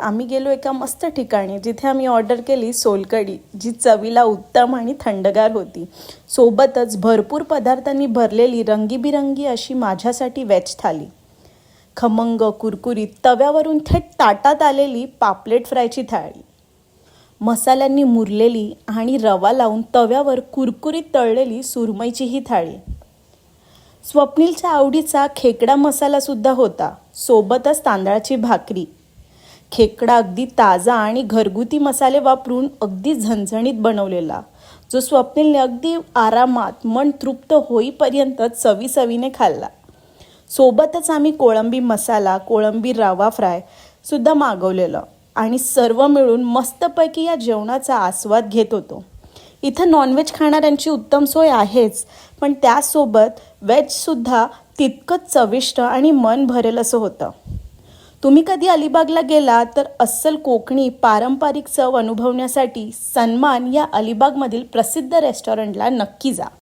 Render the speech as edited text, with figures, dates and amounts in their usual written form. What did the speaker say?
आम्ही गेलो एका मस्त ठिकाणी जिथे आम्ही ऑर्डर केली सोलकढी, जी चवीला उत्तम आणि थंडगार होती. सोबतच भरपूर पदार्थांनी भरलेली रंगीबिरंगी अशी माझ्यासाठी वेज थाली. खमंग कुरकुरीत तव्यावरून थेट ताटात आलेली पापलेट फ्रायची थाळी. मसाल्यांनी मुरलेली आणि रवा लावून तव्यावर कुरकुरीत तळलेली सुरमईची ही थाळी. स्वप्नीलच्या आवडीचा खेकडा मसालासुद्धा होता, सोबतच तांदळाची भाकरी. खेकडा अगदी ताजा आणि घरगुती मसाले वापरून अगदी झणझणीत बनवलेला, जो स्वप्नीलने अगदी आरामात मन तृप्त होईपर्यंत चवीने खाल्ला. सोबतच आम्ही कोळंबी मसाला, कोळंबी रवा फ्राय सुद्धा मागवलेलं आणि सर्व मिळून मस्तपैकी या जेवणाचा आस्वाद घेत होतो. इथं नॉनव्हेज खाणाऱ्यांची उत्तम सोय आहेच, पण त्यासोबत व्हेजसुद्धा तितकंच चविष्ट आणि मन भरेल असं होतं. तुम्ही कधी अलिबागला गेला तर अस्सल कोकणी पारंपरिक चव अनुभवण्यासाठी सन्मान या अलिबागमधील प्रसिद्ध रेस्टॉरंटला नक्की जा.